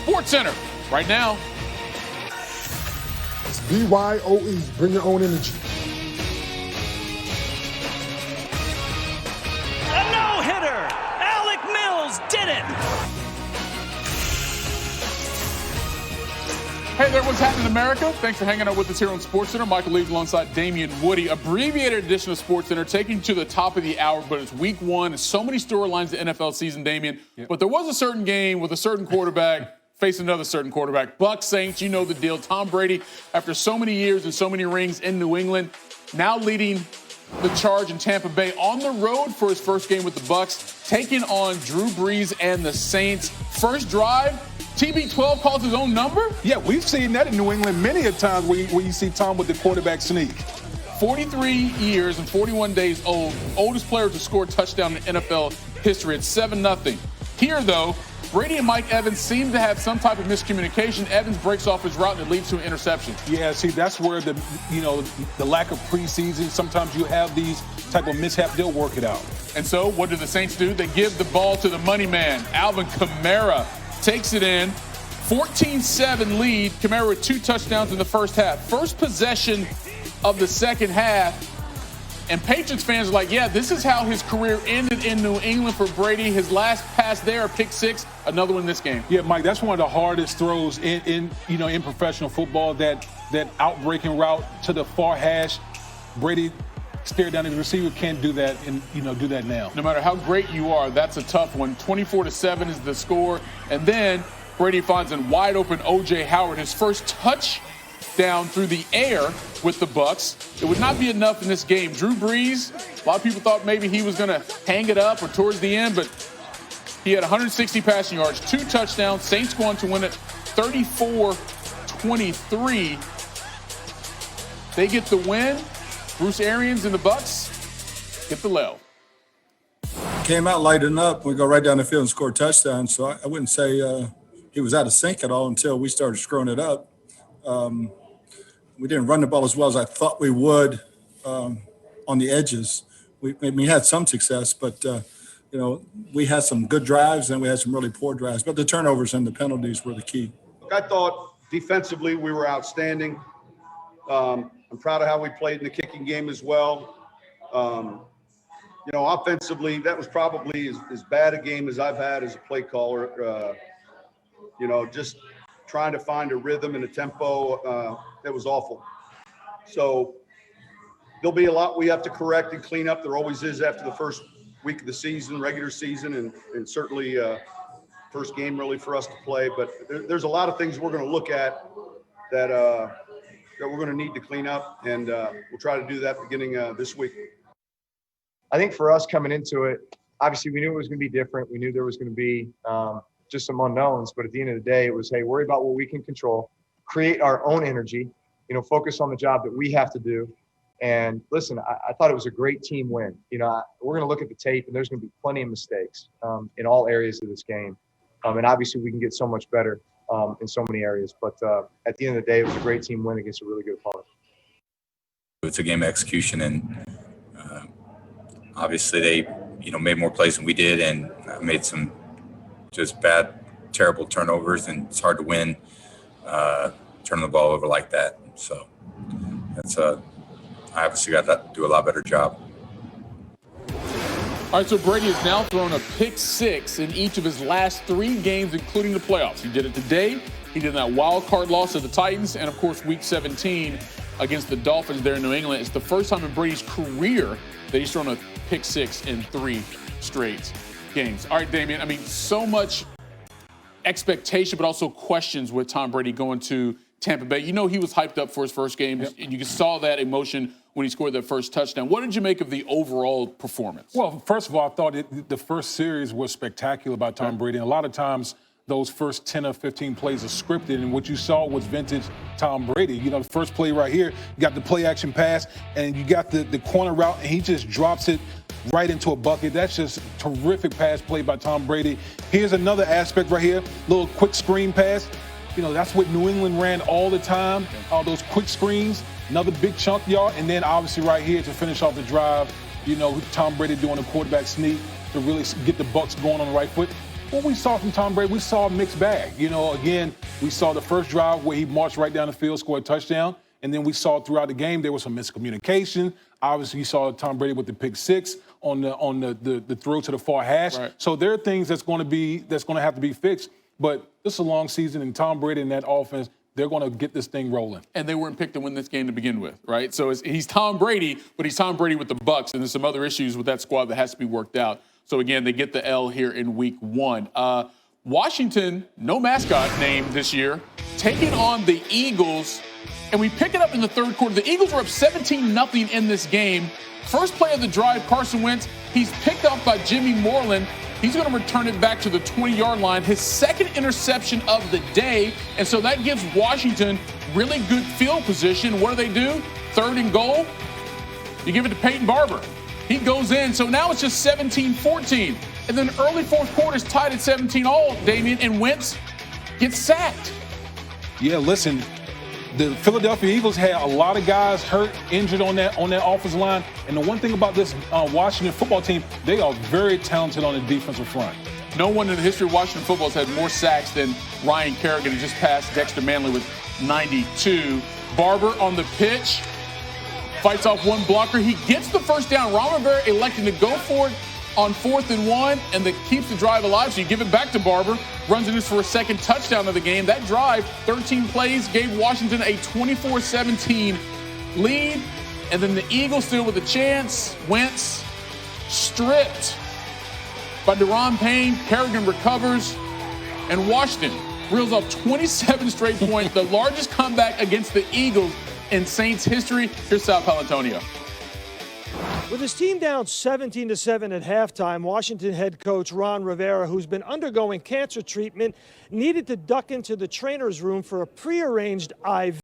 SportsCenter right now. It's BYOE. Bring your own energy. A no-hitter. Alec Mills did it. Hey there, what's happening in America? Thanks for hanging out with us here on SportsCenter. Michael Leaves alongside Damien Woody. Abbreviated edition of SportsCenter, taking you to the top of the hour, but it's week one. There's so many storylines the NFL season, Damien. Yep. But there was a certain game with a certain quarterback facing another certain quarterback. Bucs, Saints, you know the deal. Tom Brady, after so many years and so many rings in New England, now leading the charge in Tampa Bay on the road for his first game with the Bucs, taking on Drew Brees and the Saints. First drive, TB12 calls his own number? Yeah, we've seen that in New England many a times where you see Tom with the quarterback sneak. 43 years and 41 days old, oldest player to score a touchdown in NFL history. It's 7-0. Here, though, Brady and Mike Evans seem to have some type of miscommunication. Evans breaks off his route and it leads to an interception. Yeah, see, that's where the lack of preseason, sometimes you have these type of mishaps, they'll work it out. And so what do the Saints do? They give the ball to the money man, Alvin Kamara. Takes it in, 14-7 lead. Kamara with 2 touchdowns in the first half. First possession of the second half. And Patriots fans are like, yeah, this is how his career ended in New England for Brady. His last pass there, a pick 6, another one in this game. Yeah, Mike, that's one of the hardest throws in professional football, that outbreaking route to the far hash. Brady stared down the receiver, can't do that and do that now. No matter how great you are, that's a tough one. 24-7 is the score. And then Brady finds a wide open O.J. Howard, his first touchdown through the air with the Bucs. It would not be enough in this game. Drew Brees, a lot of people thought maybe he was going to hang it up or towards the end, but he had 160 passing yards, 2 touchdowns. Saints go on to win it 34-23. They get the win. Bruce Arians and the Bucs get the L. Came out lighting up. We go right down the field and score a touchdown. So I wouldn't say he was out of sync at all until we started screwing it up. We didn't run the ball as well as I thought we would on the edges. We had some success, but we had some good drives and we had some really poor drives. But the turnovers and the penalties were the key. I thought defensively we were outstanding. I'm proud of how we played in the kicking game as well. Offensively, that was probably as bad a game as I've had as a play caller. Just trying to find a rhythm and a tempo that was awful. So there'll be a lot we have to correct and clean up. There always is after the first week of the season, regular season, and certainly first game really for us to play. But there's a lot of things we're going to look at that we're going to need to clean up, and we'll try to do that beginning this week. I think for us coming into it, obviously we knew it was going to be different. We knew there was going to be just some unknowns, but at the end of the day, it was, hey, worry about what we can control, create our own energy, focus on the job that we have to do. And listen, I thought it was a great team win. We're going to look at the tape, and there's going to be plenty of mistakes in all areas of this game. And obviously we can get so much better in so many areas. But at the end of the day, it was a great team win against a really good opponent. It's a game of execution, and obviously they, made more plays than we did, and made some just bad, terrible turnovers, and it's hard to win turning the ball over like that. So that's I obviously got to do a lot better job. All right, so Brady has now thrown a pick 6 in each of his last 3 games, including the playoffs. He did it today. He did that wild card loss to the Titans, and of course, Week 17 against the Dolphins there in New England. It's the first time in Brady's career that he's thrown a pick 6 in 3 straight games. All right, Damien, so much expectation, but also questions with Tom Brady going to Tampa Bay. He was hyped up for his first game, yep. And you saw that emotion when he scored that first touchdown. What did you make of the overall performance? Well, first of all, I thought the first series was spectacular by Tom Brady. And a lot of times those first 10 or 15 plays are scripted, and what you saw was vintage Tom Brady. The first play right here, you got the play action pass, and you got the corner route, and he just drops it right into a bucket. That's just terrific pass play by Tom Brady. Here's another aspect right here, little quick screen pass. That's what New England ran all the time, all those quick screens, another big chunk yard, and then obviously right here to finish off the drive, Tom Brady doing a quarterback sneak to really get the Bucs going on the right foot. what we saw from Tom Brady, we saw a mixed bag. You know, again, we saw the first drive where he marched right down the field, scored a touchdown. And then we saw throughout the game there was some miscommunication. Obviously, you saw Tom Brady with the pick six on the throw to the far hash. Right. So there are things that's going to have to be fixed. But this is a long season, and Tom Brady and that offense, they're going to get this thing rolling. And they weren't picked to win this game to begin with, right? So he's Tom Brady, but he's Tom Brady with the Bucs, and there's some other issues with that squad that has to be worked out. So again, they get the L here in Week 1. Washington, no mascot name this year, taking on the Eagles. And we pick it up in the third quarter. The Eagles were up 17-0 in this game. First play of the drive, Carson Wentz. He's picked up by Jimmy Moreland. He's going to return it back to the 20-yard line. His second interception of the day. And so that gives Washington really good field position. What do? Third and goal. You give it to Peyton Barber. He goes in. So now it's just 17-14. And then early fourth quarter is tied at 17-all, Damien, and Wentz gets sacked. Yeah, listen. The Philadelphia Eagles had a lot of guys hurt, injured on that offensive line. And the one thing about this Washington football team, they are very talented on the defensive front. No one in the history of Washington football has had more sacks than Ryan Kerrigan, who just passed Dexter Manley with 92. Barber on the pitch, fights off one blocker. He gets the first down. Ron Rivera electing to go for it on 4th and 1, and that keeps the drive alive. So you give it back to Barber, runs it for a second touchdown of the game. That drive, 13 plays, gave Washington a 24-17 lead. And then the Eagles still with a chance. Wentz stripped by Deron Payne. Kerrigan recovers, and Washington reels off 27 straight points, the largest comeback against the Eagles in Saints history. Here's Sal Palantonio. With his team down 17-7 at halftime, Washington head coach Ron Rivera, who's been undergoing cancer treatment, needed to duck into the trainer's room for a prearranged IV.